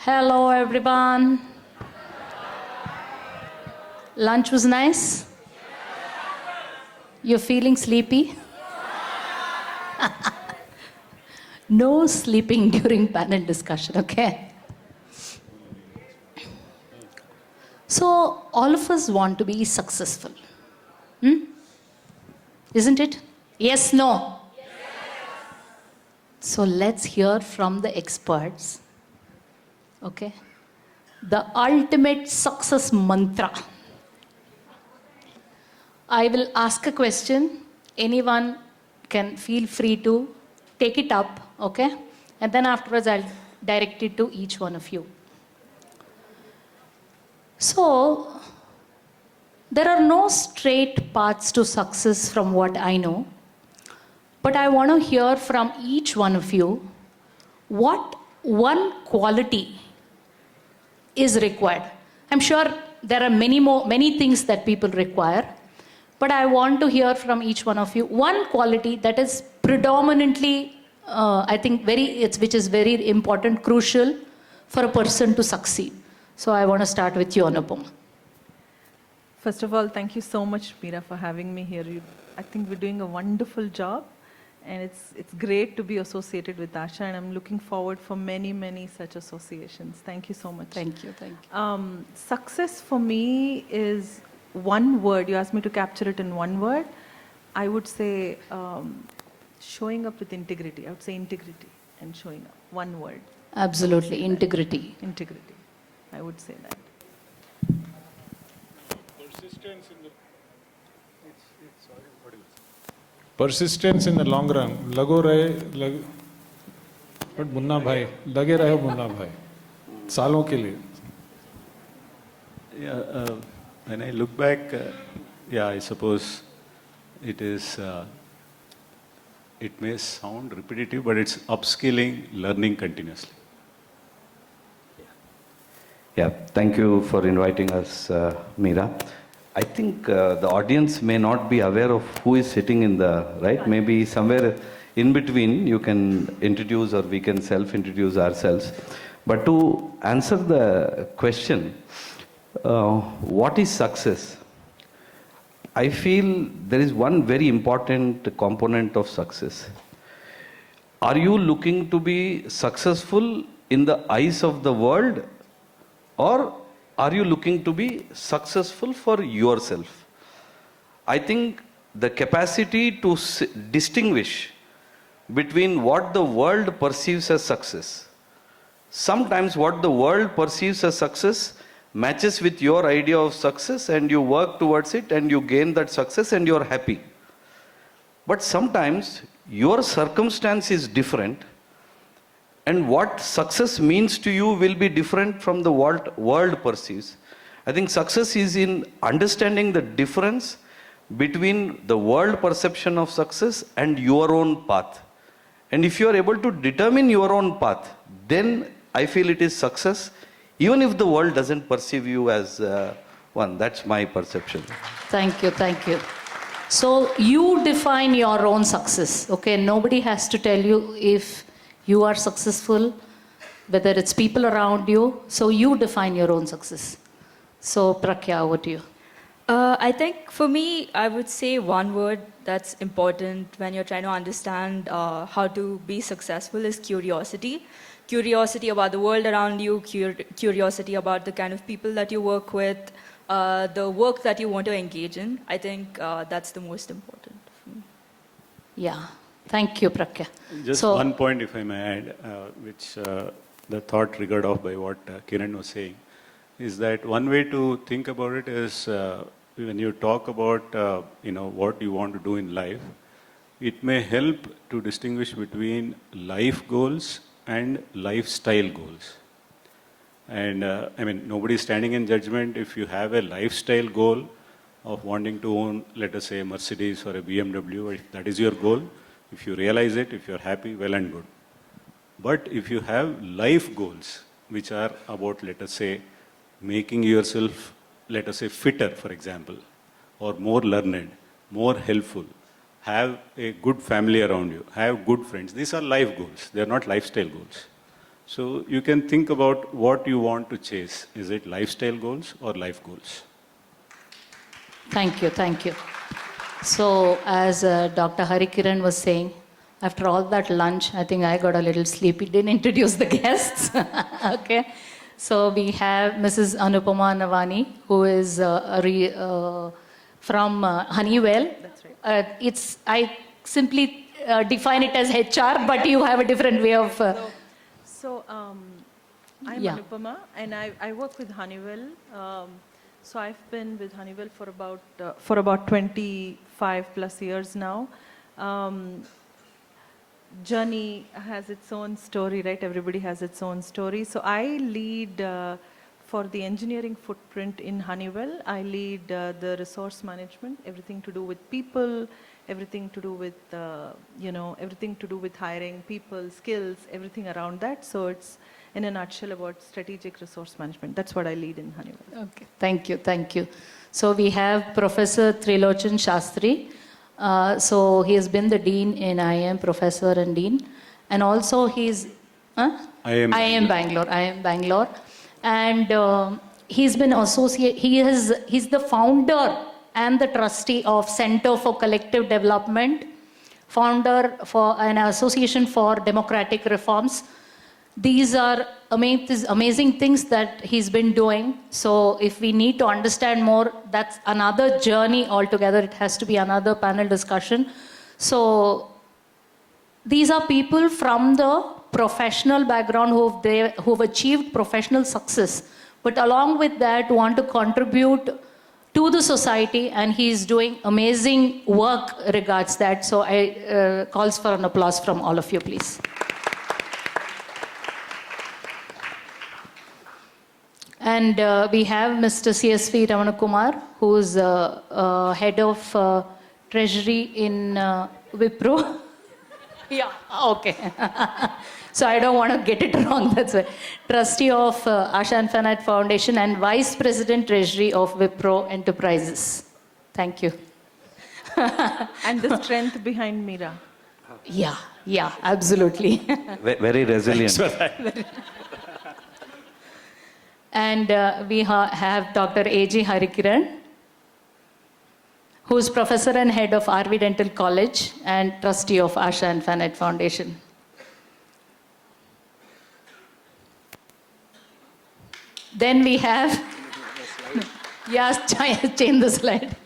Hello, everyone. Lunch was nice? You're feeling sleepy? No sleeping during panel discussion, okay? So, all of us want to be successful. Isn't it? Yes, no? Yes. So, let's hear from the experts. Okay? The ultimate success mantra. I will ask a question. Anyone can feel free to take it up, okay? And then afterwards, I'll direct it to each one of you. So, there are no straight paths to success from what I know. But I want to hear from each one of you what one quality is required. I'm sure there are many things that people require, but I want to hear from each one of you one quality that is predominantly, I think, which is very important, crucial for a person to succeed. So I want to start with you, Anupama. First of all, thank you so much, Meera, for having me here. I think we're doing a wonderful job, and it's great to be associated with AASHA, and I'm looking forward for many such associations. Thank you so much. Thank you. Success for me is one word. You asked me to capture it in one word. I would say showing up with integrity. I would say integrity and showing up. One word. Absolutely, integrity. Integrity. I would say that. Persistence in the long run. Lago rahe, but munna bhai, lage rahe munna bhai. Saalon ke liye. Yeah, when I look back, I suppose it is. It may sound repetitive, but it's upskilling, learning continuously. Yeah, thank you for inviting us, Meera. I think the audience may not be aware of who is sitting in the, right? Maybe somewhere in between you can introduce or we can self-introduce ourselves. But to answer the question, what is success? I feel there is one very important component of success. Are you looking to be successful in the eyes of the world, or are you looking to be successful for yourself? I think the capacity to distinguish between what the world perceives as success. Sometimes what the world perceives as success matches with your idea of success, and you work towards it and you gain that success and you're happy. But sometimes your circumstance is different, and what success means to you will be different from the world perceives. I think success is in understanding the difference between the world perception of success and your own path. And if you are able to determine your own path, then I feel it is success, even if the world doesn't perceive you as one. That's my perception. Thank you. So you define your own success, okay? Nobody has to tell you if you are successful, whether it's people around you. So you define your own success. So Prakya, over to you. I think for me, I would say one word that's important when you're trying to understand how to be successful is curiosity. Curiosity about the world around you, curiosity about the kind of people that you work with, the work that you want to engage in. I think that's the most important for me. Yeah. Thank you, Prakya. Just one point, if I may add, which the thought triggered off by what Kiran was saying, is that one way to think about it is when you talk about what you want to do in life, it may help to distinguish between life goals and lifestyle goals. And nobody is standing in judgment if you have a lifestyle goal of wanting to own, let us say, a Mercedes or a BMW, or if that is your goal. If you realize it, if you're happy, well and good. But if you have life goals, which are about, let us say, making yourself, let us say, fitter, for example, or more learned, more helpful, have a good family around you, have good friends. These are life goals. They are not lifestyle goals. So you can think about what you want to chase. Is it lifestyle goals or life goals? Thank you, thank you. So, as Dr. Harikiran was saying, after all that lunch, I think I got a little sleepy. Didn't introduce the guests. Okay. So, we have Mrs. Anupama Nawani, who is from Honeywell. That's right. I simply define it as HR, but you have a different way of. I'm Yeah. Anupama, and I work with Honeywell. So I've been with Honeywell for about 25 plus years now. Journey has its own story, right? Everybody has its own story. So I lead for the engineering footprint in Honeywell. I lead the resource management, everything to do with people, everything to do with everything to do with hiring people, skills, everything around that. So it's in a nutshell about strategic resource management. That's what I lead in Honeywell. Okay, thank you, thank you. So we have Professor Trilochan Sastry. So he has been the dean in IIM, professor and dean, and also he's IIM Bangalore, and he's been he's the founder and the trustee of Center for Collective Development, founder for an association for democratic reforms. These are amazing things that he's been doing. So if we need to understand more, that's another journey altogether. It has to be another panel discussion. So these are people from the professional background who've achieved professional success, but along with that want to contribute to the society, and he's doing amazing work regards that. So I calls for an applause from all of you, please. And we have Mr. CSV Ramana Kumar, who's head of Treasury in Wipro. Yeah, okay. So I don't want to get it wrong, that's why. Trustee of AASHA Infinite Foundation and Vice President Treasury of Wipro Enterprises. Thank you. And the strength behind Meera. Yeah, absolutely. Very resilient. And we have Dr. A.J. Harikiran, who is professor and head of RV Dental College and trustee of AASHA Infinite Foundation. Then we have, change the slide.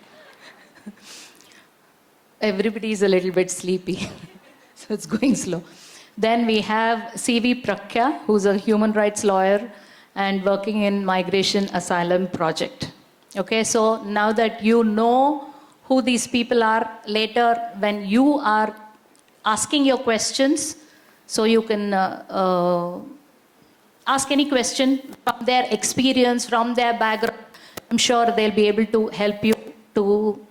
Everybody is a little bit sleepy, so it's going slow. Then we have C.V. Prakya, who's a human rights lawyer and working in Migration Asylum Project. Okay, so now that you know who these people are, later when you are asking your questions, so you can ask any question from their experience, from their background. I'm sure they'll be able to help you to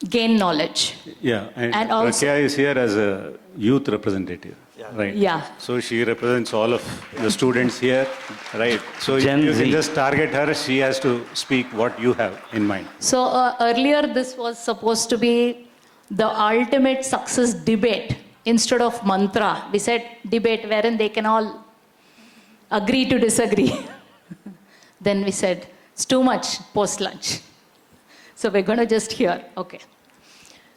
gain knowledge. Yeah, and also, Prakya is here as a youth representative. Right. Yeah. So she represents all of the students here, right? So you can just target her. She has to speak what you have in mind. So earlier this was supposed to be the ultimate success debate instead of mantra. We said debate wherein they can all agree to disagree. Then we said it's too much post-lunch. So we're going to just hear. Okay.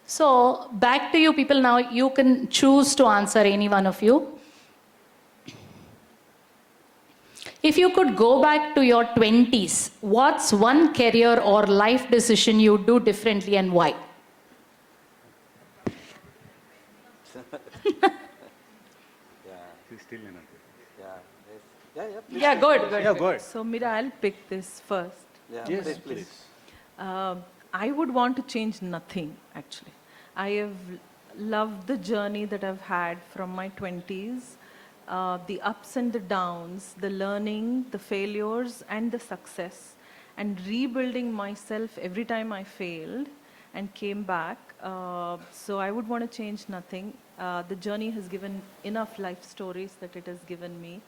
So back to you people now. You can choose to answer any one of you. If you could go back to your 20s, what's one career or life decision you do differently and why? Yeah, good. Yeah, good. So Meera, I'll pick this first. Yes, please. I would want to change nothing, actually. I have loved the journey that I've had from my 20s, the ups and the downs, the learning, the failures, and the success, and rebuilding myself every time I failed and came back. So I would want to change nothing. The journey has given enough life stories that it has given me.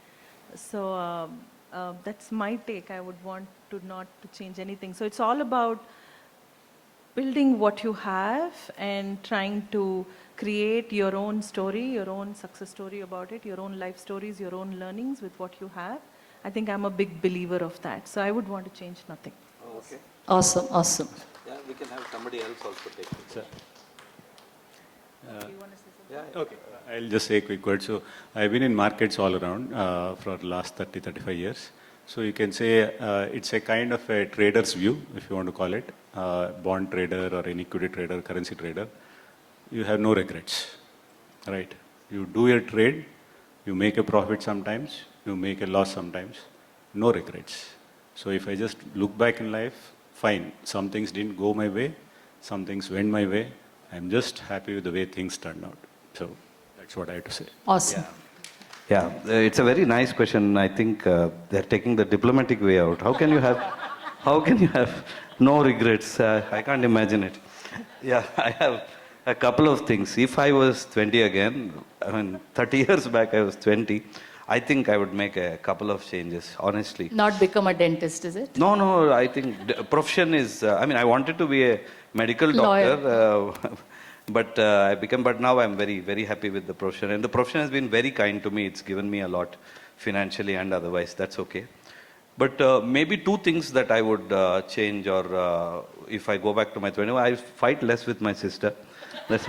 So that's my take. I would want to not to change anything. So it's all about building what you have and trying to create your own story, your own success story about it, your own life stories, your own learnings with what you have. I think I'm a big believer of that. So I would want to change nothing. Oh, okay. Awesome, awesome. Yeah, we can have somebody else also take it. Sir. Do you want to say something? Yeah. Okay, I'll just say a quick word. So I've been in markets all around for the last 35 years. So you can say it's a kind of a trader's view, if you want to call it, bond trader or an equity trader, currency trader. You have no regrets, right? You do your trade, you make a profit sometimes, you make a loss sometimes, no regrets. So if I just look back in life, fine, some things didn't go my way, some things went my way. I'm just happy with the way things turned out. So that's what I have to say. Awesome. Yeah, it's a very nice question. I think they're taking the diplomatic way out. How can you have no regrets? I can't imagine it. Yeah, I have a couple of things. If I was 20 again, 30 years back I was 20, I think I would make a couple of changes, honestly. Not become a dentist, is it? No, I think profession is, I wanted to be a medical doctor, but now I'm very, very happy with the profession. And the profession has been very kind to me. It's given me a lot financially and otherwise. That's okay. But maybe two things that I would change, or if I go back to my 20s, I fight less with my sister. That's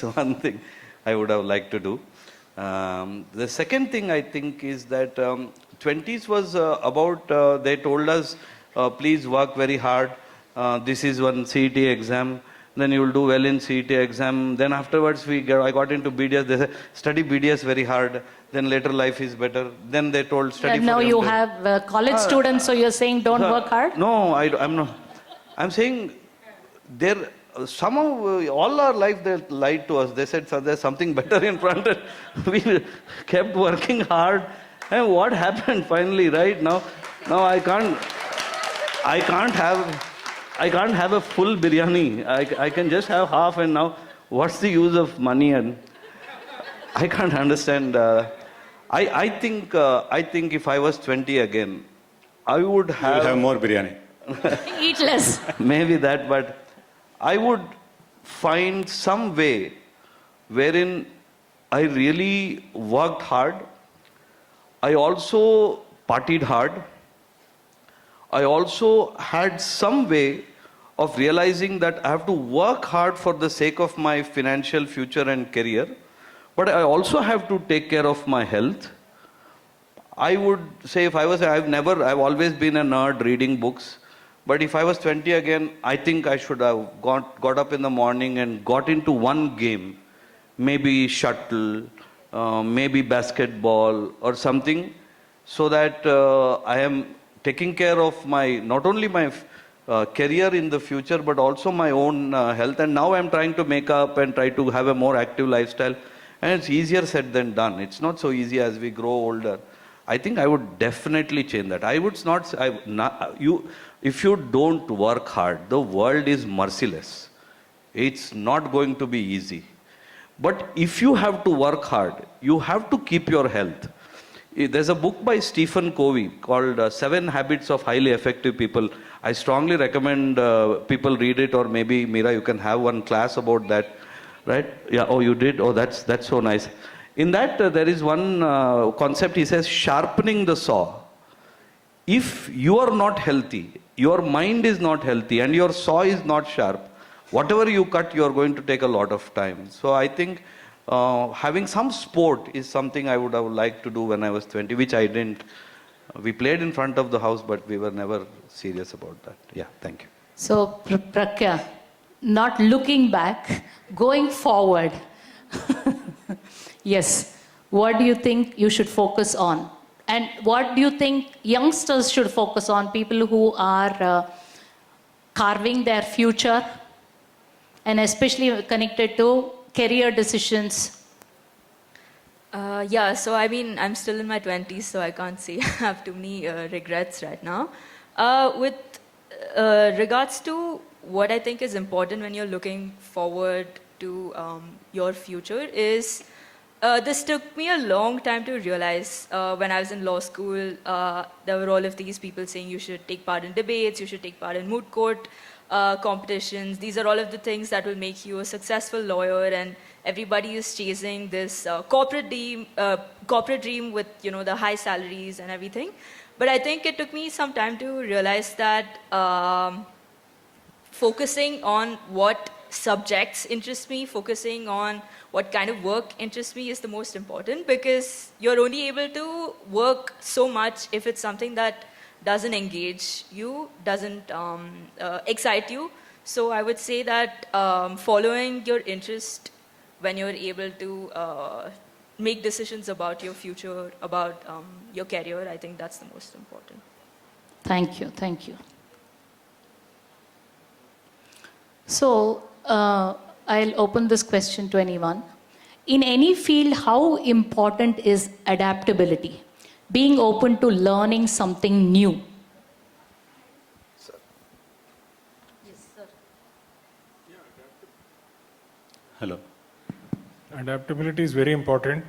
one thing I would have liked to do. The second thing I think is that 20s was about, they told us, please work very hard. This is one CET exam. Then you will do well in CET exam. Then afterwards I got into BDS. They said, study BDS very hard. Then later life is better. Then they told study. And now you have college students, so you're saying don't work hard? No, I'm not. I'm saying there. Somehow, all our life they lied to us. They said, "Sir, there's something better in front." We kept working hard, and what happened finally? Right now I can't have a full biryani. I can just have half, and now what's the use of money? And I can't understand. I think if I was 20 again, I would have. You'll have more biryani. Eat less. Maybe that, but I would find some way wherein I really worked hard. I also partied hard. I also had some way of realizing that I have to work hard for the sake of my financial future and career, but I also have to take care of my health. I would say I've always been a nerd reading books. But if I was 20 again, I think I should have got up in the morning and got into one game, maybe shuttle, maybe basketball or something, so that I am taking care of not only my career in the future, but also my own health. And now I'm trying to make up and try to have a more active lifestyle. And it's easier said than done. It's not so easy as we grow older. I think I would definitely change that. I would not say, if you don't work hard, the world is merciless. It's not going to be easy. But if you have to work hard, you have to keep your health. There's a book by Stephen Covey called 7 Habits of Highly Effective People. I strongly recommend people read it, or maybe Meera, you can have one class about that. Right? Yeah, oh, you did? Oh, that's so nice. In that, there is one concept, he says, sharpening the saw. If you are not healthy, your mind is not healthy, and your saw is not sharp, whatever you cut, you are going to take a lot of time. So I think having some sport is something I would have liked to do when I was 20, which I didn't. We played in front of the house, but we were never serious about that. Yeah, thank you. So, Prakya, not looking back, going forward. Yes. What do you think you should focus on? And what do you think youngsters should focus on? People who are carving their future, and especially connected to career decisions. So I'm still in my 20s, so I can't say I have too many regrets right now. With regards to what I think is important when you're looking forward to your future is This took me a long time to realize. When I was in law school, there were all of these people saying you should take part in debates, you should take part in moot court competitions. These are all of the things that will make you a successful lawyer, and everybody is chasing this corporate dream with the high salaries and everything. But I think it took me some time to realize that focusing on what subjects interest me, focusing on what kind of work interests me is the most important, because you're only able to work so much if it's something that doesn't engage you, doesn't excite you. So I would say that following your interest when you're able to make decisions about your future, about your career, I think that's the most important. Thank you, thank you. So, I'll open this question to anyone. In any field, how important is adaptability? Being open to learning something new. Yes, sir. Hello. Adaptability is very important.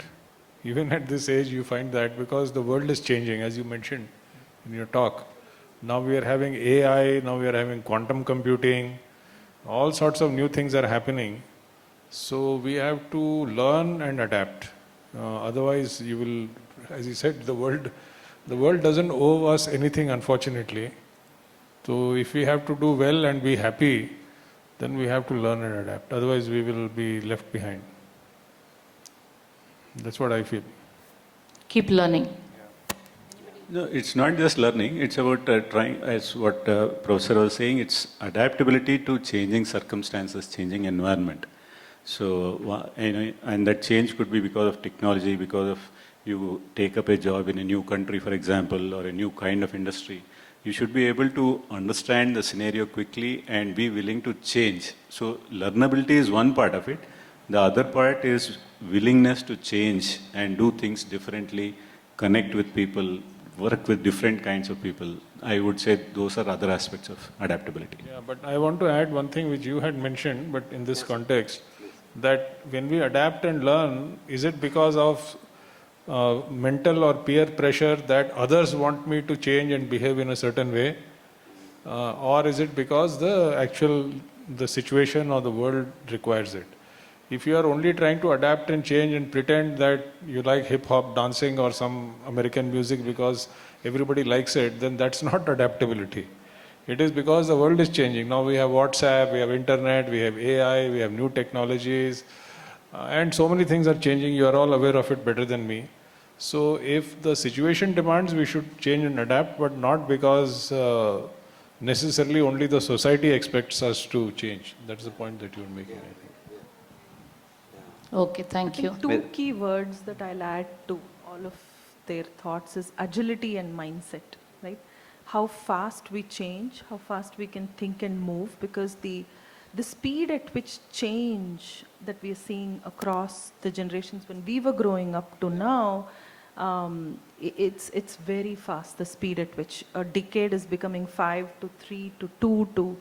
Even at this age, you find that because the world is changing, as you mentioned in your talk. Now we are having AI, now we are having quantum computing, all sorts of new things are happening. So we have to learn and adapt. Otherwise, you will, as you said, the world doesn't owe us anything, unfortunately. So if we have to do well and be happy, then we have to learn and adapt. Otherwise, we will be left behind. That's what I feel. Keep learning. No, it's not just learning. It's about trying, as what Professor was saying, it's adaptability to changing circumstances, changing environment. So, and that change could be because of technology, because of you take up a job in a new country, for example, or a new kind of industry. You should be able to understand the scenario quickly and be willing to change. So, learnability is one part of it. The other part is willingness to change and do things differently, connect with people, work with different kinds of people. I would say those are other aspects of adaptability. Yeah, but I want to add one thing which you had mentioned, but in this context, that when we adapt and learn, is it because of mental or peer pressure that others want me to change and behave in a certain way? Or is it because the situation or the world requires it? If you are only trying to adapt and change and pretend that you like hip-hop dancing or some American music because everybody likes it, then that's not adaptability. It is because the world is changing. Now we have WhatsApp, we have internet, we have AI, we have new technologies, and so many things are changing. You are all aware of it better than me. So if the situation demands, we should change and adapt, but not because necessarily only the society expects us to change. That's the point that you're making, I think. Okay, thank you. Two key words that I'll add to all of their thoughts is agility and mindset, right? How fast we change, how fast we can think and move, because the speed at which change that we are seeing across the generations when we were growing up to now, it's very fast, the speed at which a decade is becoming 5 to 3 to 2 to,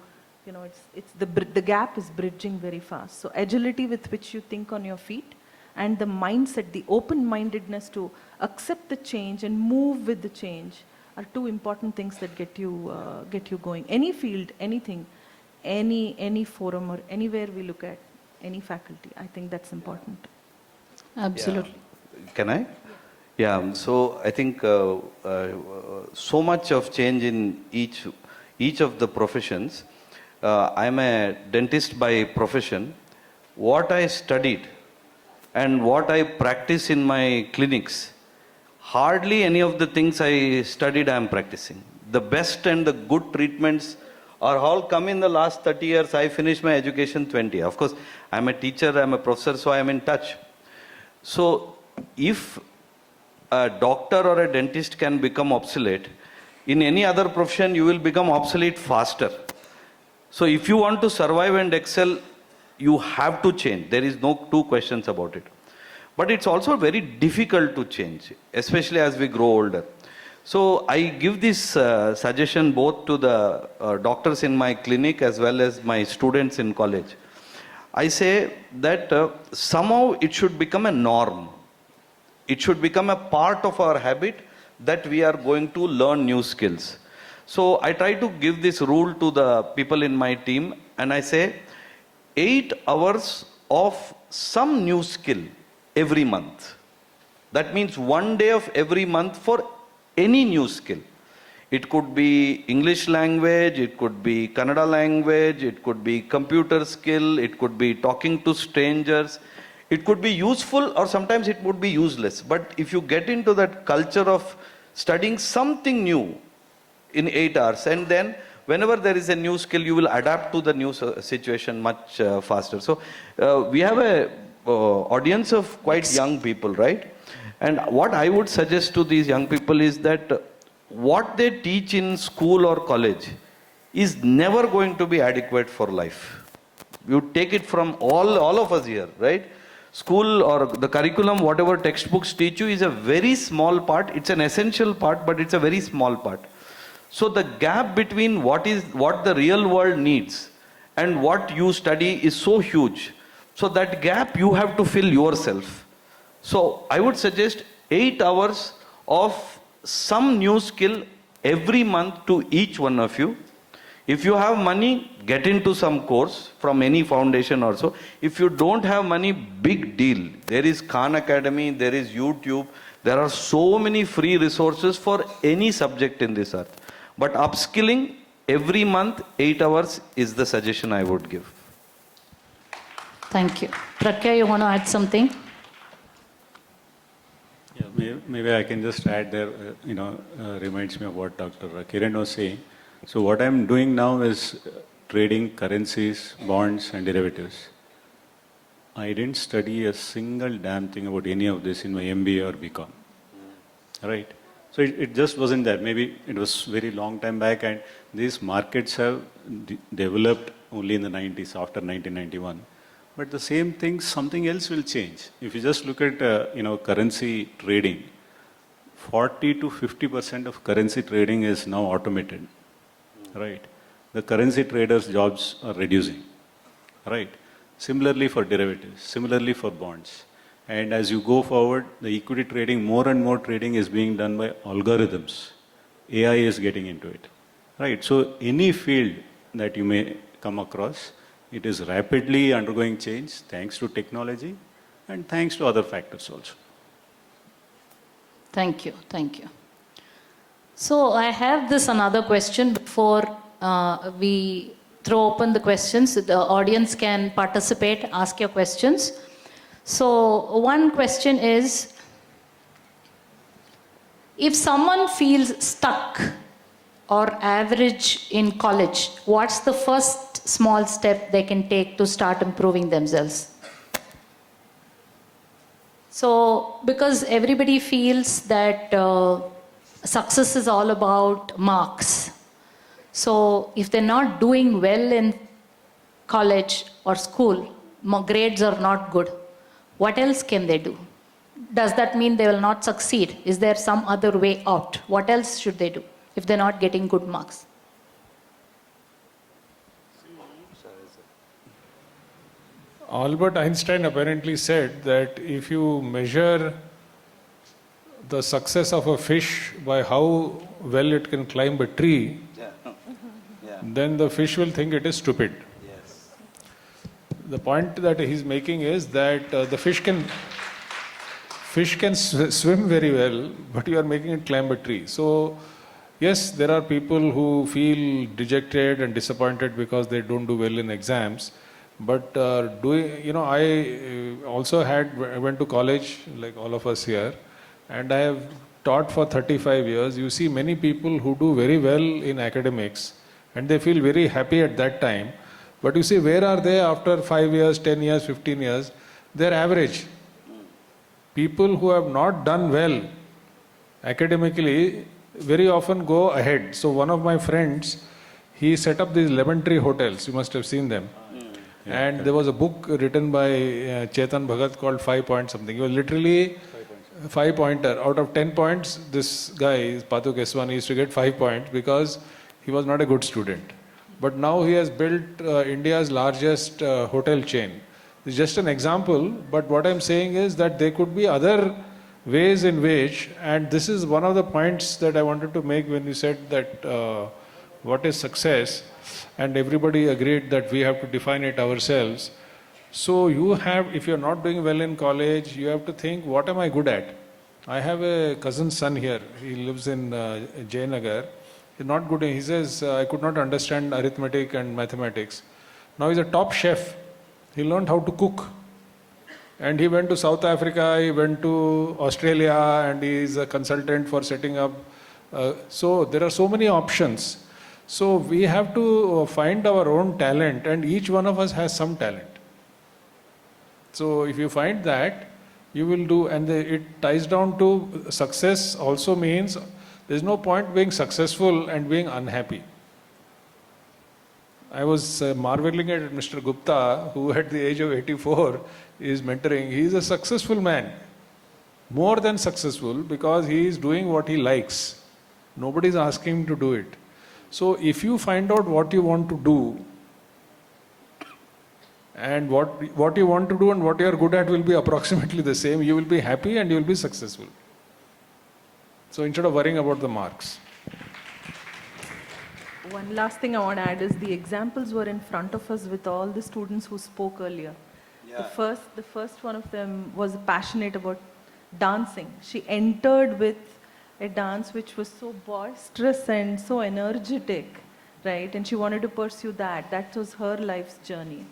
it's the gap is bridging very fast. So agility with which you think on your feet, and the mindset, the open-mindedness to accept the change and move with the change are two important things that get you going. Any field, anything, any forum or anywhere we look at, any faculty, I think that's important. Absolutely. Yeah. Can I? Yeah, so I think so much of change in each of the professions. I'm a dentist by profession. What I studied and what I practice in my clinics, hardly any of the things I studied I am practicing. The best and the good treatments are all come in the last 30 years. I finished my education 20. Of course, I'm a teacher, I'm a professor, so I'm in touch. So if a doctor or a dentist can become obsolete, in any other profession you will become obsolete faster. So if you want to survive and excel, you have to change. There is no two questions about it. But it's also very difficult to change, especially as we grow older. So I give this suggestion both to the doctors in my clinic as well as my students in college. I say that somehow it should become a norm It should become a part of our habit that we are going to learn new skills. So I try to give this rule to the people in my team, and I say 8 hours of some new skill every month. That means 1 day of every month for any new skill. It could be English language, it could be Kannada language, it could be computer skill, it could be talking to strangers. It could be useful or sometimes it would be useless. But if you get into that culture of studying something new in 8 hours, and then whenever there is a new skill, you will adapt to the new situation much faster. So we have a audience of quite young people, right? And what I would suggest to these young people is that what they teach in school or college is never going to be adequate for life. You take it from all of us here, right? School or the curriculum, whatever textbooks teach you is a very small part. It's an essential part, but it's a very small part. So the gap between what the real world needs and what you study is so huge. So that gap you have to fill yourself. So I would suggest 8 hours of some new skill every month to each one of you. If you have money, get into some course from any foundation or so. If you don't have money, big deal. There is Khan Academy, there is YouTube. There are so many free resources for any subject in this earth. But upskilling every month, 8 hours is the suggestion I would give. Thank you. Prakya, you want to add something? Yeah, maybe I can just add there, reminds me of what Dr. Kiran was saying. So what I'm doing now is trading currencies, bonds and derivatives. I didn't study a single damn thing about any of this in my MBA or BCom. Right? So it just wasn't there. Maybe it was very long time back, and these markets have developed only in the 90s, after 1991. But the same thing, something else will change. If you just look at currency trading, 40 to 50% of currency trading is now automated. Right? The currency traders' jobs are reducing. Right? Similarly for derivatives, similarly for bonds. And as you go forward, the equity trading, more and more trading is being done by algorithms. AI is getting into it. Right? So any field that you may come across, it is rapidly undergoing change thanks to technology and thanks to other factors also. Thank you. Thank you. So I have this another question before we throw open the questions. The audience can participate, ask your questions. So one question is, if someone feels stuck or average in college, what's the first small step they can take to start improving themselves? So, because everybody feels that success is all about marks. So, if they're not doing well in college or school, grades are not good, what else can they do? Does that mean they will not succeed? Is there some other way out? What else should they do if they're not getting good marks? Albert Einstein apparently said that if you measure the success of a fish by how well it can climb a tree, then the fish will think it is stupid. Yes. The point that he's making is that the fish can swim very well, but you are making it climb a tree. So, yes, there are people who feel dejected and disappointed because they don't do well in exams. But I also went to college, like all of us here, and I have taught for 35 years. You see many people who do very well in academics, and they feel very happy at that time. But you see, where are they after 5 years, 10 years, 15 years? They're average. People who have not done well academically very often go ahead. So one of my friends, he set up these lemon tree hotels. You must have seen them. And there was a book written by Chetan Bhagat called 5 Point something. It was literally 5 pointer. Out of 10 points, this guy, Patu Keswani, used to get 5 points because he was not a good student. But now he has built India's largest hotel chain. It's just an example, but what I'm saying is that there could be other ways in which, and this is one of the points that I wanted to make when you said that what is success, and everybody agreed that we have to define it ourselves. So you have, if you're not doing well in college, you have to think, what am I good at? I have a cousin's son here. He lives in Jayanagar. He's not good. He says, I could not understand arithmetic and mathematics. Now he's a top chef. He learned how to cook. And he went to South Africa, he went to Australia, and he is a consultant for setting up. So there are so many options. So we have to find our own talent, and each one of us has some talent. So if you find that, you will do, and it ties down to success also means there's no point being successful and being unhappy. I was marveling at Mr. Gupta, who at the age of 84 is mentoring. He is a successful man, more than successful, because he is doing what he likes. Nobody is asking him to do it. So if you find out what you want to do, and what you want to do and what you are good at will be approximately the same, you will be happy and you will be successful. So instead of worrying about the marks. One last thing I want to add is the examples were in front of us with all the students who spoke earlier. Yeah. The first one of them was passionate about dancing. She entered with a dance which was so boisterous and so energetic, right? And she wanted to pursue that. That was her life's journey,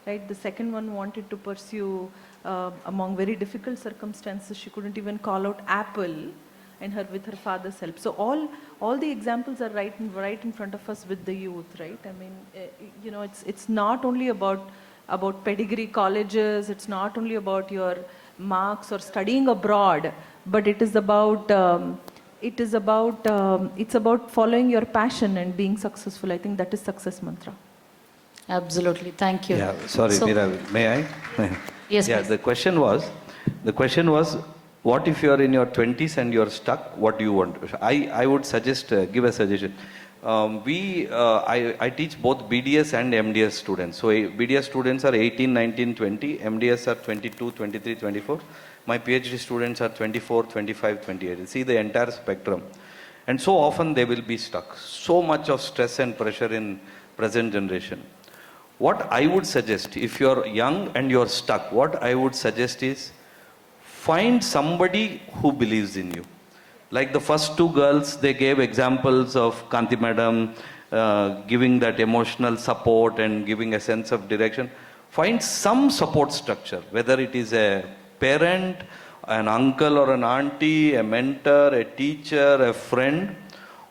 right? The second one wanted to pursue among very difficult circumstances. She couldn't even call out apple, and with her father's help. So all the examples are right in front of us with the youth, right? I mean, you know, it's not only about pedigree colleges, it's not only about your marks or studying abroad, but it's about following your passion and being successful. I think that is success mantra. Absolutely, thank you. Yeah, sorry, Meera, may I? Yes, yeah, please. The question was, what if you are in your 20s and you are stuck? What do you want? I would suggest, give a suggestion. I teach both BDS and MDS students. So BDS students are 18, 19, 20. MDS are 22, 23, 24. My PhD students are 24, 25, 28. You see the entire spectrum. And so often they will be stuck. So much of stress and pressure in present generation. What I would suggest, if you're young and you're stuck, what I would suggest is, find somebody who believes in you. Like the first two girls, they gave examples of Kanti Madam giving that emotional support and giving a sense of direction. Find some support structure, whether it is a parent, an uncle or an auntie, a mentor, a teacher, a friend,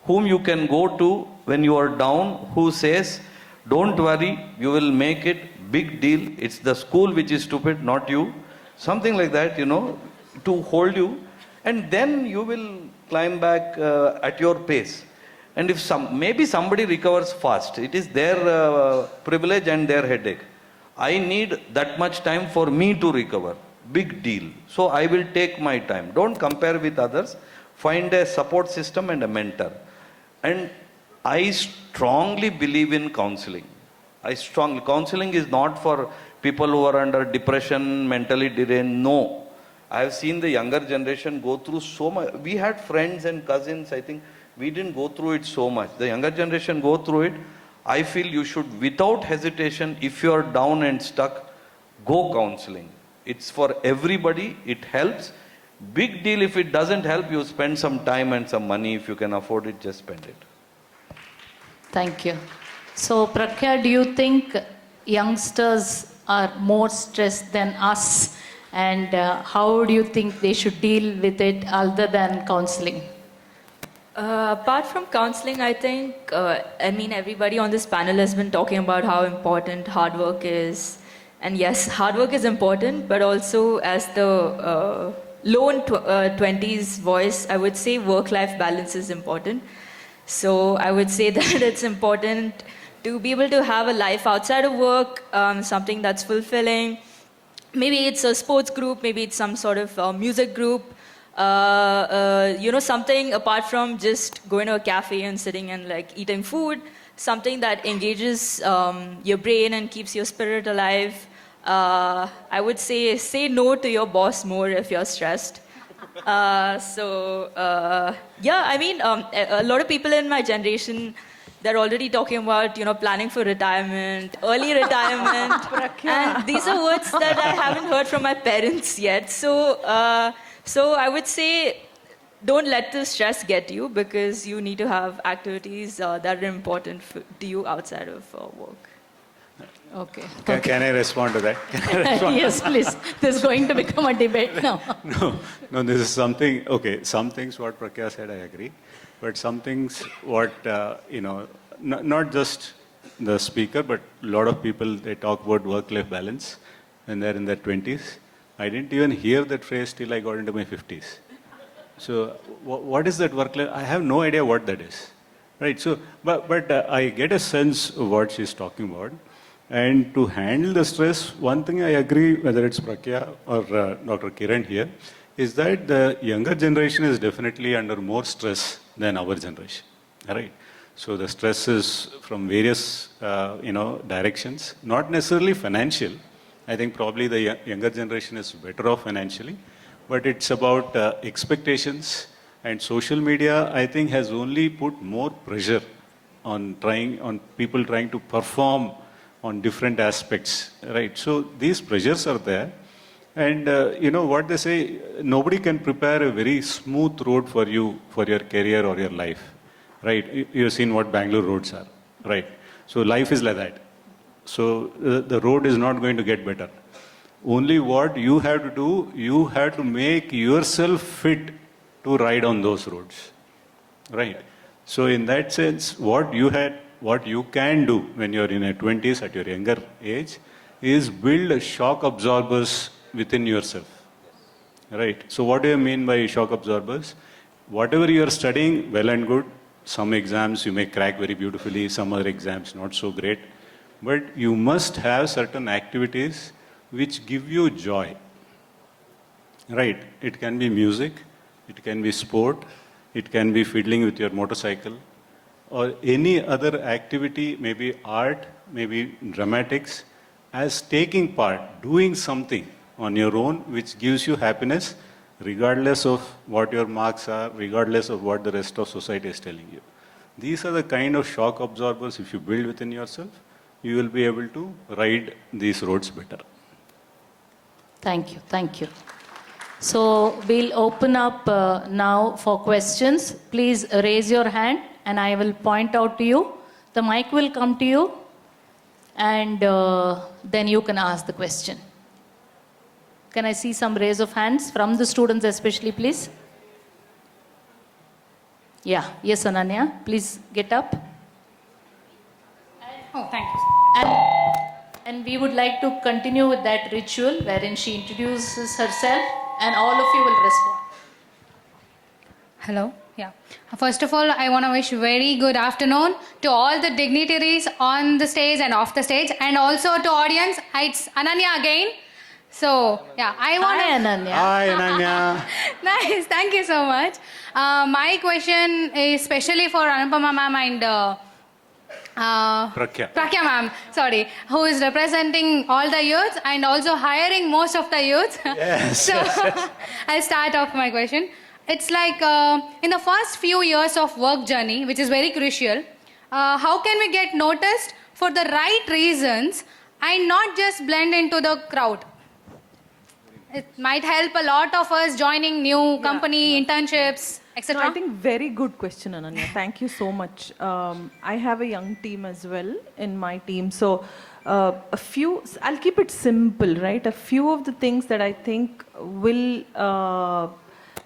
whom you can go to when you are down, who says, don't worry, you will make it, big deal, it's the school which is stupid, not you. Something like that, you know, to hold you, and then you will climb back at your pace. And if maybe somebody recovers fast, it is their privilege and their headache. I need that much time for me to recover. Big deal. So I will take my time. Don't compare with others. Find a support system and a mentor. And I strongly believe in counseling. Counseling is not for people who are under depression, mentally deranged. No. I have seen the younger generation go through so much. We had friends and cousins, I think we didn't go through it so much. The younger generation go through it. I feel you should, without hesitation, if you are down and stuck, go counseling. It's for everybody, it helps. Big deal if it doesn't help, you spend some time and some money. If you can afford it, just spend it. Thank you. So, Prakhya, do you think youngsters are more stressed than us? And how do you think they should deal with it other than counseling? Apart from counseling, I think, everybody on this panel has been talking about how important hard work is. And yes, hard work is important, but also as the lone 20s voice, I would say work-life balance is important. So I would say that it's important to be able to have a life outside of work, something that's fulfilling. Maybe it's a sports group, maybe it's some sort of music group, something apart from just going to a cafe and sitting and like eating food, something that engages your brain and keeps your spirit alive. I would say no to your boss more if you're stressed. Yeah, I mean, a lot of people in my generation, they're already talking about, planning for retirement, early retirement. And these are words that I haven't heard from my parents yet. So I would say, don't let the stress get you, because you need to have activities that are important to you outside of work. Okay. Can I respond to that? Yes, please. This is going to become a debate now. No, this is something, okay, some things what Prakya said, I agree. But some things what, not just the speaker, but a lot of people, they talk about work-life balance when they're in their 20s. I didn't even hear that phrase till I got into my 50s. So what is that work-life? I have no idea what that is. Right, so, but I get a sense of what she's talking about. And to handle the stress, one thing I agree, whether it's Prakya or Dr. Kiran here, is that the younger generation is definitely under more stress than our generation. Right? So the stress is from various, directions, not necessarily financial. I think probably the younger generation is better off financially, but it's about expectations, and social media, I think, has only put more pressure on people trying to perform on different aspects, right? So these pressures are there. And what they say, nobody can prepare a very smooth road for you, for your career or your life, right? You've seen what Bangalore roads are, right? So life is like that. So the road is not going to get better. Only what you have to do, you have to make yourself fit to ride on those roads, right? So in that sense, what you can do when you're in your 20s at your younger age is build shock absorbers within yourself, right? So what do you mean by shock absorbers? Whatever you are studying, well and good. Some exams you may crack very beautifully, some other exams not so great. But you must have certain activities which give you joy, right? It can be music, it can be sport, it can be fiddling with your motorcycle, or any other activity, maybe art, maybe dramatics, as taking part, doing something on your own which gives you happiness, regardless of what your marks are, regardless of what the rest of society is telling you. These are the kind of shock absorbers, if you build within yourself, you will be able to ride these roads better. Thank you. Thank you. So we'll open up now for questions. Please raise your hand and I will point out to you. The mic will come to you and then you can ask the question. Can I see some raise of hands from the students especially, please? Yeah. Yes, Ananya. Please get up. Oh, thank you. And we would like to continue with that ritual wherein she introduces herself and all of you will respond. Hello. Yeah. First of all, I want to wish very good afternoon to all the dignitaries on the stage and off the stage, and also to audience. It's Ananya again. So, yeah, I want Hi, Ananya. Hi, Ananya. Nice. Thank you so much. My question is especially for Anupama ma'am and Prakya ma'am, sorry, who is representing all the youths and also hiring most of the youths. Yes. So I'll start off my question. It's like in the first few years of work journey, which is very crucial, how can we get noticed for the right reasons and not just blend into the crowd? It might help a lot of us joining new company, internships, etc. No, I think very good question, Ananya. Thank you so much. I have a young team as well in my team. So I'll keep it simple, right? A few of the things that I think will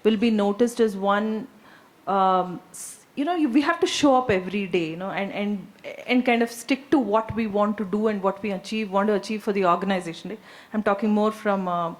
be noticed as one, we have to show up every day, and kind of stick to what we want to do and what we want to achieve for the organization. Right? I'm talking more from a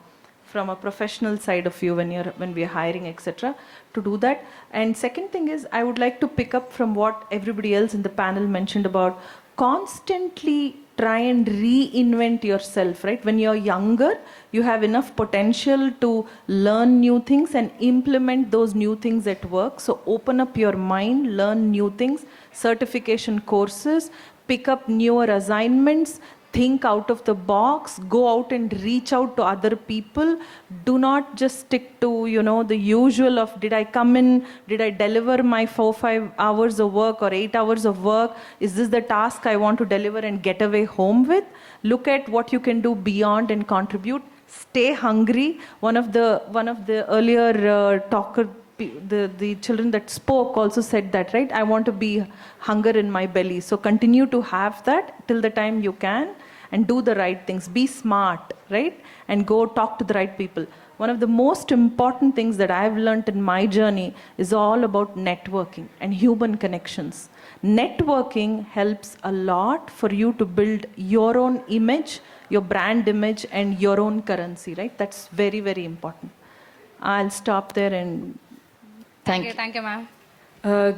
professional side of you when we are hiring, etc., to do that. And second thing is, I would like to pick up from what everybody else in the panel mentioned about constantly try and reinvent yourself, right? When you're younger, you have enough potential to learn new things and implement those new things at work. So open up your mind, learn new things, certification courses, pick up newer assignments, think out of the box, go out and reach out to other people. Do not just stick to, the usual of did I come in, did I deliver my 4-5 hours of work or 8 hours of work? Is this the task I want to deliver and get away home with? Look at what you can do beyond and contribute. Stay hungry. One of the earlier talker, the children that spoke also said that, right? I want to be hunger in my belly. So continue to have that till the time you can and do the right things. Be smart, right? And go talk to the right people. One of the most important things that I've learned in my journey is all about networking and human connections. Networking helps a lot for you to build your own image, your brand image, and your own currency, right? That's very, very important. I'll stop there and Thank you, ma'am.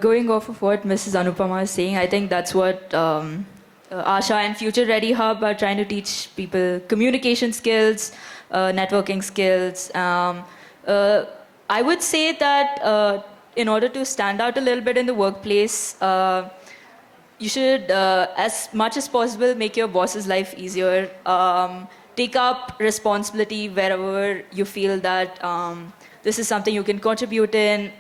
Going off of what Mrs. Anupama is saying, I think that's what AASHA and Future Ready Hub are trying to teach people: communication skills, networking skills. I would say that in order to stand out a little bit in the workplace, you should, as much as possible, make your boss's life easier. Take up responsibility wherever you feel that this is something you can contribute in.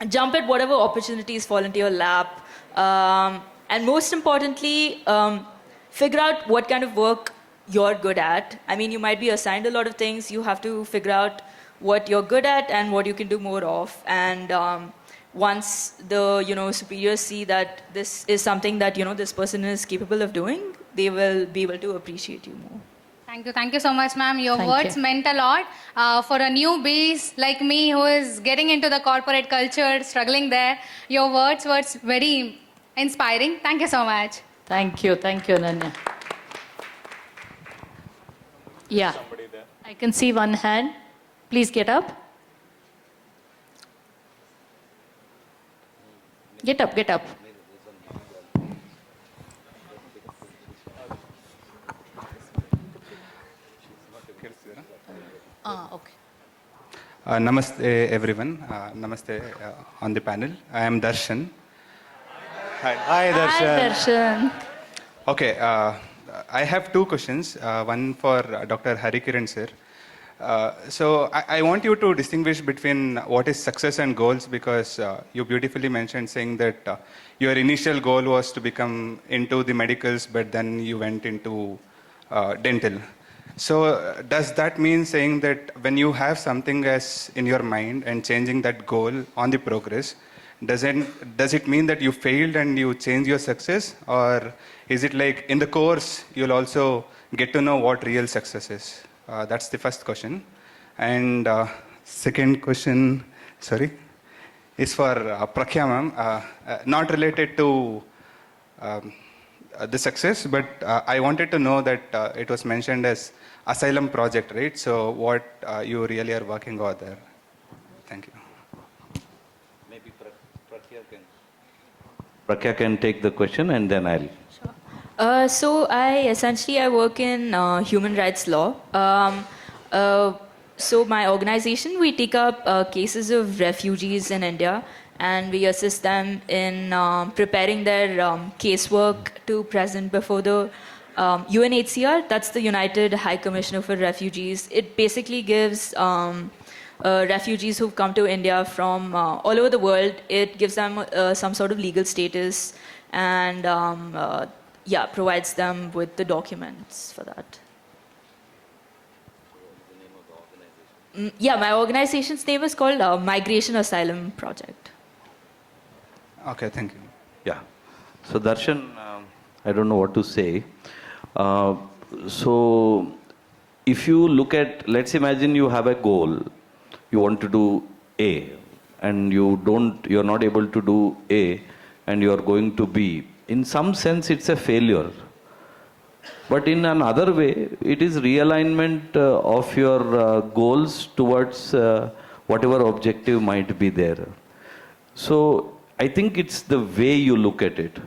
Jump at whatever opportunities fall into your lap. And most importantly, figure out what kind of work you're good at. I mean, you might be assigned a lot of things. You have to figure out what you're good at and what you can do more of. And once the superiors see that this is something that this person is capable of doing, they will be able to appreciate you more. Thank you so much, ma'am. Your Thank words you. meant a lot. For a newbie like me who is getting into the corporate culture, struggling there, your words were very inspiring. Thank you so much. Thank you, Ananya. Yeah, I can see one hand. Please get up. Get up. Okay. Namaste everyone. Namaste on the panel. I am Darshan. Hi. Hi, Darshan. Hi, Darshan. Okay, I have two questions. One for Dr. Harikiran sir. So I want you to distinguish between what is success and goals, because you beautifully mentioned saying that your initial goal was to become into the medicals, but then you went into dental. So does that mean saying that when you have something as in your mind and changing that goal on the progress, does it mean that you failed and you change your success? Or is it like in the course you'll also get to know what real success is? That's the first question. And second question, is for Prakya ma'am, not related to the success, but I wanted to know that it was mentioned as asylum project, right? So what you really are working on there? Thank you. Maybe Prakya can take the question and then I'll. So I work in human rights law. So my organization, we take up cases of refugees in India, and we assist them in preparing their casework to present before the UNHCR. That's the United High Commissioner for Refugees. It basically gives refugees who've come to India from all over the world, it gives them some sort of legal status and provides them with the documents for that. My organization's name is called Migration Asylum Project. Okay, thank you. Yeah. So Darshan, I don't know what to say. So if you look at, let's imagine you have a goal. You want to do A and you're not able to do A and you're going to B. In some sense, it's a failure. But in another way, it is realignment of your goals towards whatever objective might be there. So I think it's the way you look at it.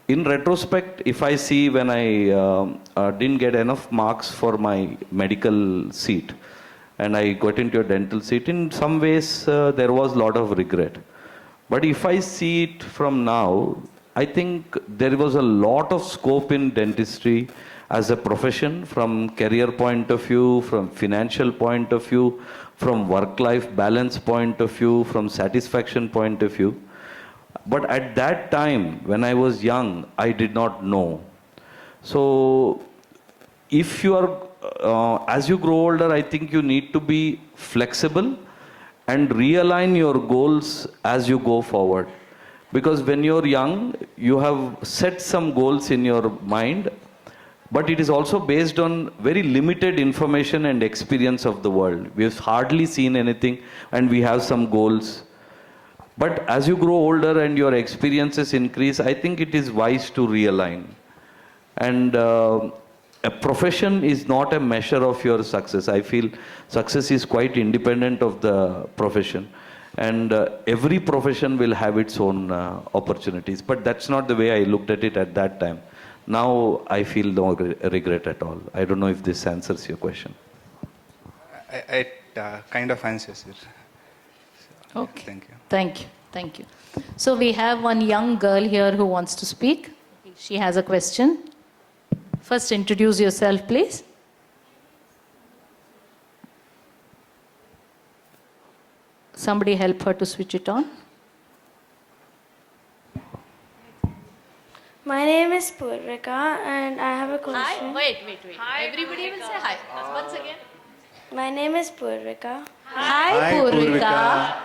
In retrospect, if I see when I didn't get enough marks for my medical seat and I got into a dental seat, in some ways there was a lot of regret. But if I see it from now, I think there was a lot of scope in dentistry as a profession, from career point of view, from financial point of view, from work-life balance point of view, from satisfaction point of view. But at that time, when I was young, I did not know. So if you are, as you grow older, I think you need to be flexible and realign your goals as you go forward. Because when you're young, you have set some goals in your mind, but it is also based on very limited information and experience of the world. We've hardly seen anything, and we have some goals. But as you grow older and your experiences increase, I think it is wise to realign. And a profession is not a measure of your success. I feel success is quite independent of the profession. And every profession will have its own opportunities. But that's not the way I looked at it at that time. Now I feel no regret at all. I don't know if this answers your question. It kind of answers it. So, Okay. Thank you. Thank you. Thank you. So we have one young girl here who wants to speak. She has a question. First, introduce yourself, please. Somebody help her to switch it on. My name is Purvika and I have a question. Wait. Hi, everybody will say hi. Once again. My name is Purvika. Hi, Purvika.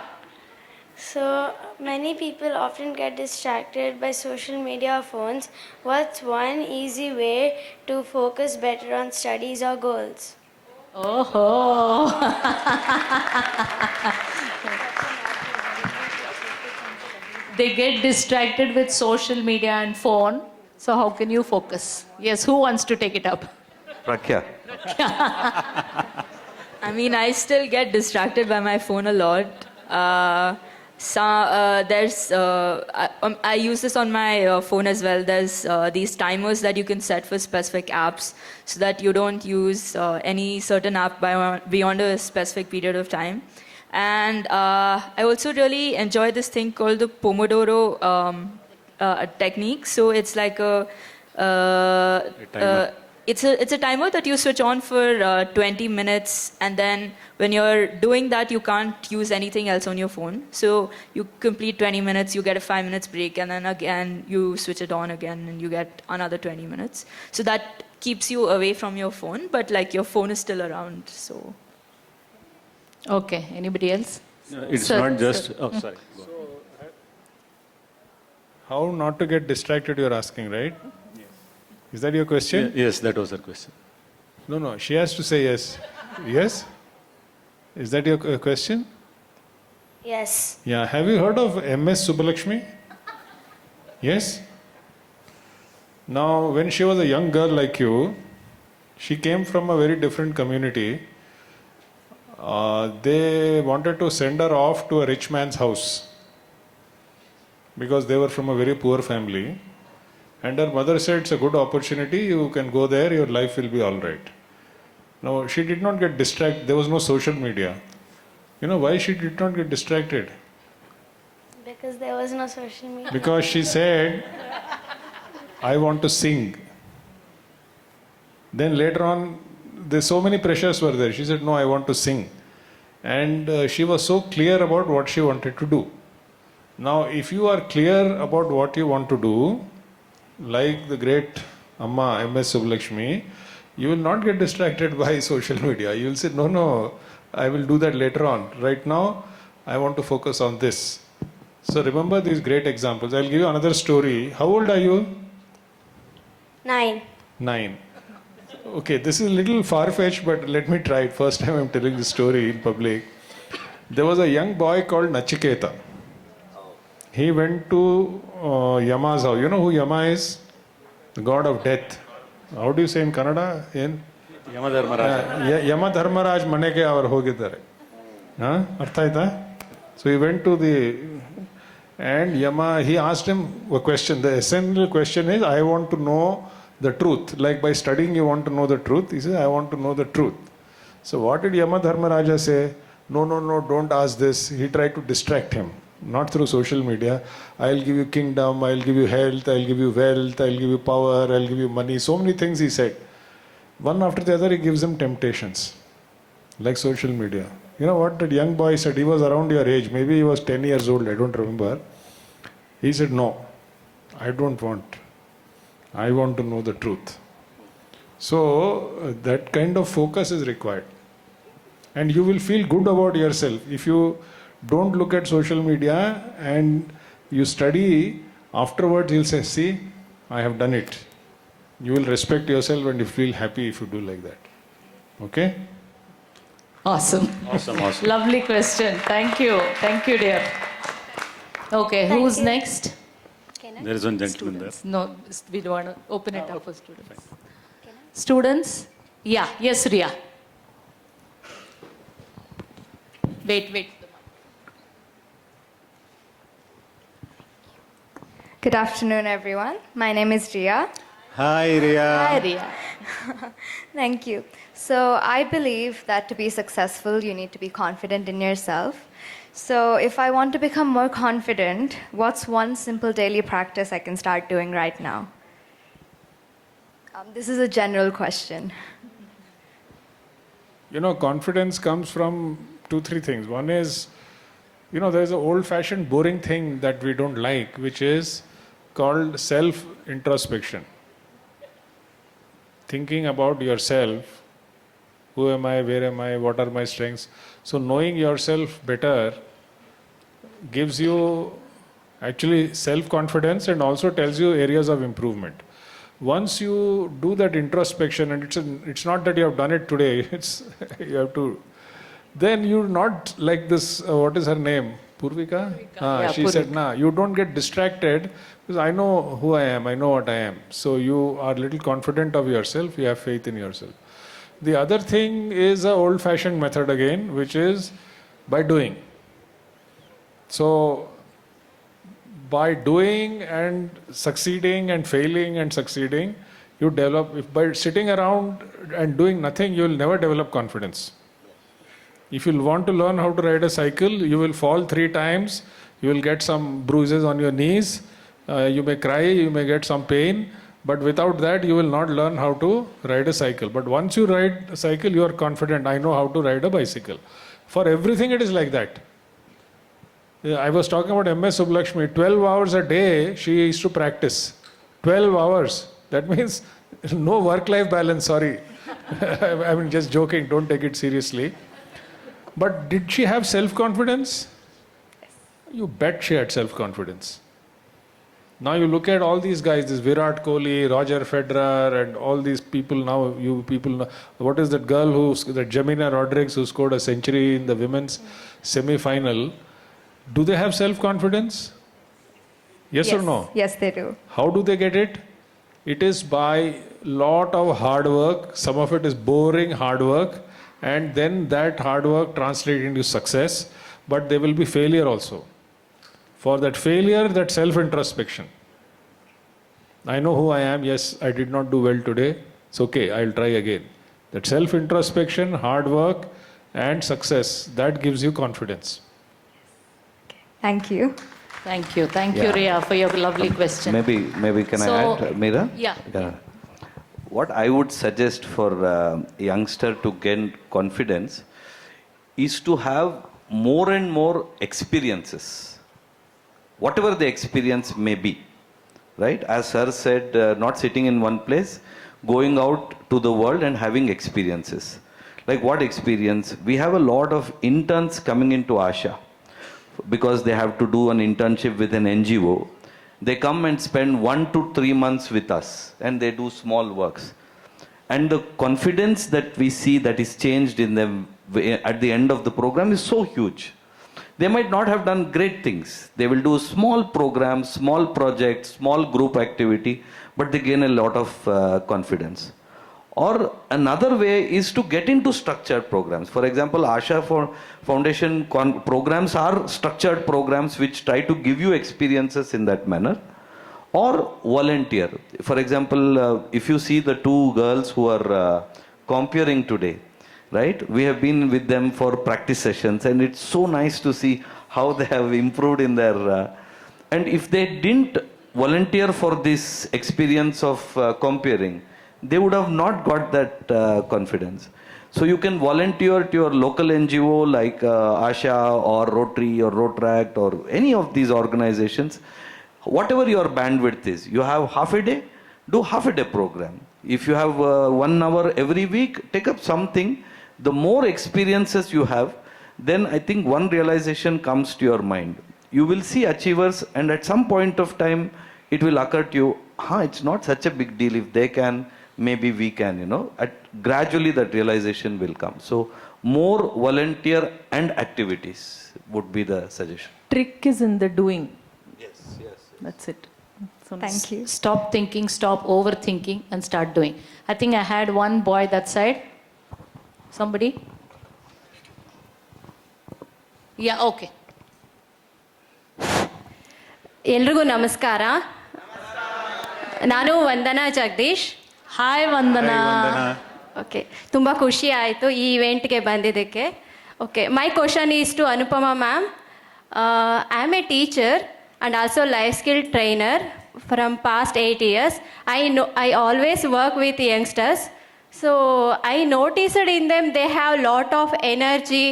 So, many people often get distracted by social media or phones. What's one easy way to focus better on studies or goals? Oh. They get distracted with social media and phone. So how can you focus? Yes, who wants to take it up? Prakya. I mean, I still get distracted by my phone a lot. I use this on my phone as well. There's these timers that you can set for specific apps so that you don't use any certain app beyond a specific period of time. And I also really enjoy this thing called the Pomodoro technique. So it's like it's a timer that you switch on for 20 minutes, and then when you're doing that, you can't use anything else on your phone. So you complete 20 minutes, you get a 5 minutes break, and then again you switch it on again, and you get another 20 minutes. So that keeps you away from your phone, but like your phone is still around. So. Okay, anybody else? It's not just. Oh, sorry. Go. How not to get distracted, you're asking, right? Yes. Is that your question? Yes, that was her question. No, she has to say yes. Yes? Is that your question? Yes. Yeah, have you heard of MS Subbulakshmi? Yes? Now, when she was a young girl like you, she came from a very different community. They wanted to send her off to a rich man's house because they were from a very poor family. And her mother said, it's a good opportunity, you can go there, your life will be all right. Now, she did not get distracted, there was no social media. You know why she did not get distracted? Because there was no social media. Because she said, I want to sing. Then later on, there's so many pressures were there. She said, no, I want to sing. And she was so clear about what she wanted to do. Now, if you are clear about what you want to do, like the great Amma, MS Subbulakshmi, you will not get distracted by social media. You will say, no, I will do that later on. Right now, I want to focus on this. So remember these great examples. I'll give you another story. How old are you? 9. 9. Okay, this is a little far-fetched, but let me try it. First time I'm telling this story in public. There was a young boy called Nachiketa. He went to Yama's house. You know who Yama is? The god of death. How do you say in Kannada? Yama Dharmaraj. Yama Dharmaraj manege avaru hogidare. Artha aita? So he went to and Yama, he asked him a question. The essential question is, I want to know the truth. Like by studying you want to know the truth. He says, I want to know the truth. So what did Yama Dharmaraja say? No, don't ask this. He tried to distract him. not through social media. I'll give you kingdom, I'll give you health, I'll give you wealth, I'll give you power, I'll give you money. So many things he said. One after the other, he gives him temptations, like social media. You know what that young boy said? He was around your age. Maybe he was 10 years old. I don't remember. He said, no, I don't want. I want to know the truth. So that kind of focus is required. And you will feel good about yourself. If you don't look at social media and you study, afterwards you'll say, see, I have done it. You will respect yourself and you feel happy if you do like that. Okay? Awesome. Awesome. Lovely question. Thank you. Thank you, dear. Okay, Thank who's you. next? There is one gentleman there. No, we don't want to open it up for students. Students? Yeah, yes, Ria. Wait. Good afternoon, everyone. My name is Ria. Hi, Ria. Hi, Ria. Thank you. So, I believe that to be successful, you need to be confident in yourself. So, if I want to become more confident, what's one simple daily practice I can start doing right now? This is a general question. You know, confidence comes from 2-3 things. One is, you know, there's an old-fashioned boring thing that we don't like, which is called self-introspection. Thinking about yourself, who am I, where am I, what are my strengths. So knowing yourself better gives you actually self-confidence and also tells you areas of improvement. Once you do that introspection, and it's not that you have done it today, it's you have to, then you're not like this, what is her name? Purvika? Yeah, she Purvika. said, nah, you don't get distracted because I know who I am, I know what I am. So you are a little confident of yourself, you have faith in yourself. The other thing is an old-fashioned method again, which is by doing. So by doing and succeeding and failing and succeeding, you develop. If by sitting around and doing nothing, you will never develop confidence. If you want to learn how to ride a cycle, you will fall 3 times, you will get some bruises on your knees, you may cry, you may get some pain, but without that you will not learn how to ride a cycle. But once you ride a cycle, you are confident, I know how to ride a bicycle. For everything it is like that. I was talking about MS Subbulakshmi, 12 hours a day she used to practice. 12 hours. That means no work-life balance, sorry. I mean, just joking, don't take it seriously. But did she have self-confidence? Yes. You bet she had self-confidence. Now you look at all these guys, this Virat Kohli, Roger Federer, and all these people now, you people know, what is that girl that Jamina Rodriguez who scored a century in the women's semi-final? Do they have self-confidence? Yes or no? Yes, they do. How do they get it? It is by lot of hard work. Some of it is boring hard work. And then that hard work translates into success. But there will be failure also. For that failure, that self-introspection. I know who I am. Yes, I did not do well today. It's okay, I'll try again. That self-introspection, hard work, and success, that gives you confidence. Thank you. Thank you. Thank you, Yeah. Ria, for your lovely question. Maybe can So, I add, Meera? Yeah. What I would suggest for a youngster to gain confidence is to have more and more experiences, whatever the experience may be, right? As sir said, not sitting in one place, going out to the world and having experiences. Like what experience? We have a lot of interns coming into AASHA because they have to do an internship with an NGO. They come and spend 1 to 3 months with us and they do small works. And the confidence that we see that is changed in them at the end of the program is so huge. They might not have done great things. They will do small programs, small projects, small group activity, but they gain a lot of confidence. Or another way is to get into structured programs. For example, AASHA Foundation programs are structured programs which try to give you experiences in that manner. Or volunteer. For example, if you see the 2 girls who are comparing today, right? We have been with them for practice sessions and it's so nice to see how they have improved in their... and if they didn't volunteer for this experience of comparing, they would have not got that confidence. So you can volunteer to your local NGO like AASHA or Rotary or Rotaract or any of these organizations. Whatever your bandwidth is, you have half a day, do half a day program. If you have 1 hour every week, take up something. The more experiences you have, then I think one realization comes to your mind. You will see achievers, and at some point of time, it will occur to you, it's not such a big deal. If they can, maybe we can, gradually that realization will come. So more volunteer and activities would be the suggestion. Trick is in the doing. Yes. That's it. So Thank you. Stop thinking, stop overthinking, and start doing. I think I had one boy that side. Somebody? Yeah, okay. ಎಲ್ರಿಗೂ ನಮಸ್ಕಾರ. ನಾನು Vandana Jagadish. Hi Vandana. Okay, ತುಂಬ ಖುಷಿ ಆಯಿತು ಈ ಇವೆಂಟ್ಗೆ ಬಂದಿದ್ದಕ್ಕೆ. Okay, my question is to Anupama ma'am. I am a teacher and also life skill trainer from past 8 years. I always work with youngsters. So I noticed in them they have lot of energy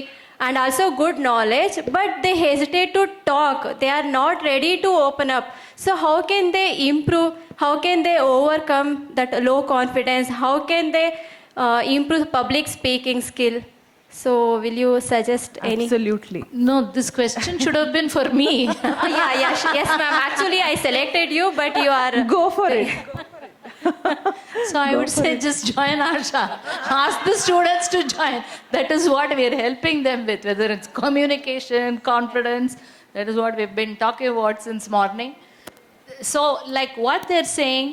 and also good knowledge, but they hesitate to talk. They are not ready to open up. So how can they improve? How can they overcome that low confidence? How can they improve public speaking skill? So will you suggest any? Absolutely. No, this question should have been for me. Yes ma'am. Actually I selected you, but you are... Go for it. So I would say just join AASHA. Ask the students to join. That is what we are helping them with, whether it's communication, confidence. That is what we've been talking about since morning. So like what they're saying,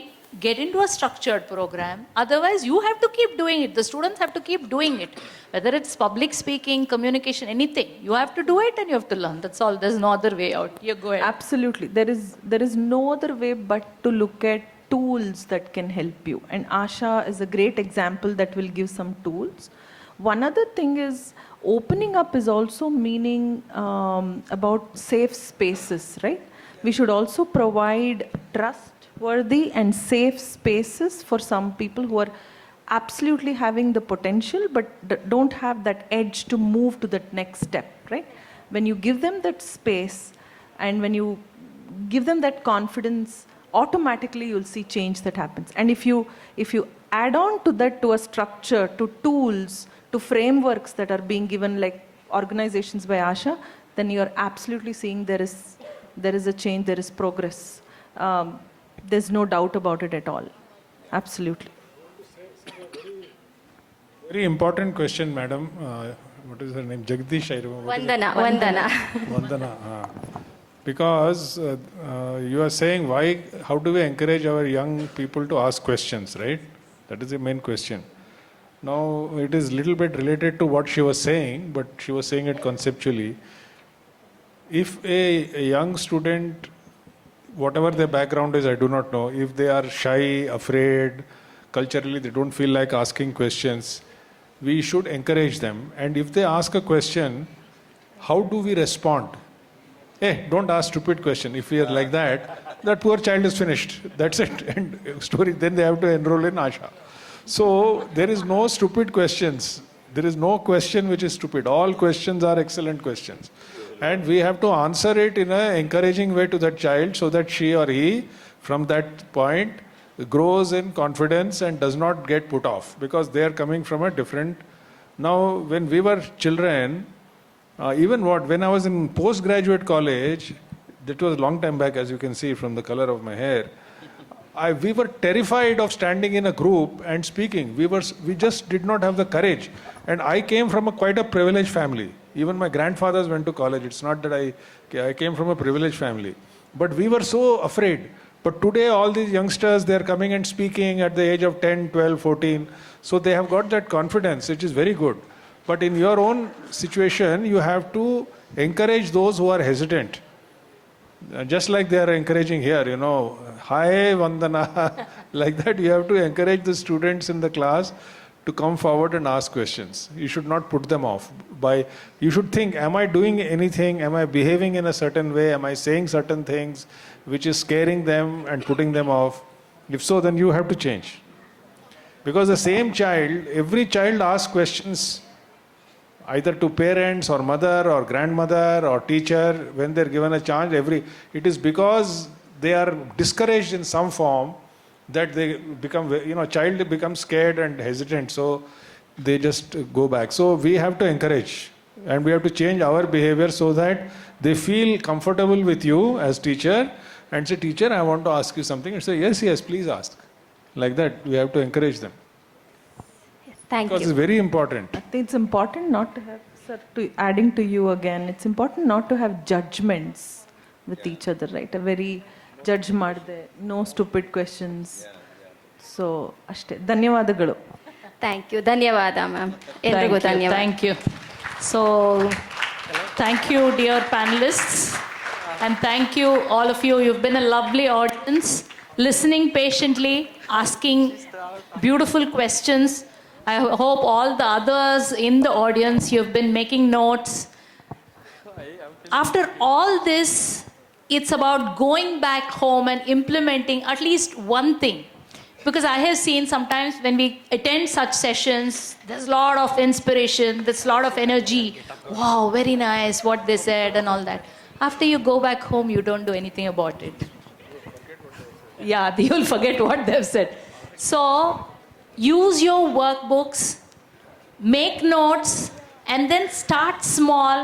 get into a structured program. Otherwise, you have to keep doing it. The students have to keep doing it. Whether it's public speaking, communication, anything. You have to do it and you have to learn. That's all. There's no other way out. You go ahead. Absolutely. There is no other way but to look at tools that can help you. And AASHA is a great example that will give some tools. One other thing is opening up is also meaning about safe spaces, right? We should also provide trustworthy and safe spaces for some people who are absolutely having the potential but don't have that edge to move to that next step, right? When you give them that space and when you give them that confidence, automatically you'll see change that happens. And if you add on to that, to a structure, to tools, to frameworks that are being given like organizations by AASHA, then you're absolutely seeing there is a change, there is progress. There's no doubt about it at all. Absolutely. Very important question, madam. What is her name? Jagdish, I remember. Vandana. Because you are saying how do we encourage our young people to ask questions, right? That is the main question. Now, it is little bit related to what she was saying, but she was saying it conceptually. If a young student, whatever their background is, I do not know, if they are shy, afraid, culturally they don't feel like asking questions, we should encourage them. And if they ask a question, how do we respond? Hey, don't ask stupid question. If we are like that poor child is finished. That's it. And story. Then they have to enroll in AASHA. So there is no stupid questions. There is no question which is stupid. All questions are excellent questions. And we have to answer it in an encouraging way to that child so that she or he, from that point, grows in confidence and does not get put off because they are coming from a different... Now, when we were children, when I was in postgraduate college, that was a long time back, as you can see from the color of my hair, we were terrified of standing in a group and speaking. We just did not have the courage. And I came from quite a privileged family. Even my grandfathers went to college. It's not that I came from a privileged family. But we were so afraid. But today all these youngsters, they are coming and speaking at the age of 10, 12, 14. So they have got that confidence, which is very good. But in your own situation, you have to encourage those who are hesitant. Just like they are encouraging here, hi Vandana, like that you have to encourage the students in the class to come forward and ask questions. You should not put them off. You should think, am I doing anything? Am I behaving in a certain way? Am I saying certain things which is scaring them and putting them off? If so, then you have to change. Because the same child, every child asks questions either to parents or mother or grandmother or teacher when they're given a chance. It is because they are discouraged in some form that they become, child becomes scared and hesitant, so they just go back. So we have to encourage and we have to change our behavior so that they feel comfortable with you as teacher and say, teacher, I want to ask you something. And say, yes, please ask. Like that, we have to encourage them. Thank Because you. it's very important. I think it's important not to have, sir, adding to you again, it's important not to have judgments with each other, right? A very judge marde, no stupid questions. So, ashte. ಧನ್ಯವಾದಗಳು. Thank you. ಧನ್ಯವಾದ ma'am. ಎಲ್ರಿಗೂ ಧನ್ಯವಾದ. Thank you. So, thank you, dear panelists. And thank you, all of you. You've been a lovely audience, listening patiently, asking beautiful questions. I hope all the others in the audience, you've been making notes. After all this, it's about going back home and implementing at least one thing. Because I have seen sometimes when we attend such sessions, there's a lot of inspiration, there's a lot of energy. Wow, very nice, what they said and all that. After you go back home, you don't do anything about it. Yeah, you'll forget what they've said. So, use your workbooks, make notes, and then start small.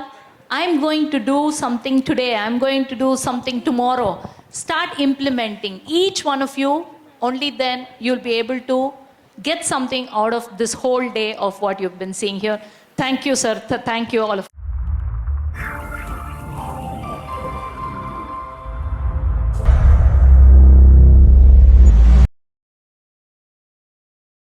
I'm going to do something today, I'm going to do something tomorrow. Start implementing. Each one of you, only then you'll be able to get something out of this whole day of what you've been seeing here. Thank you, sir. Thank you, all of you.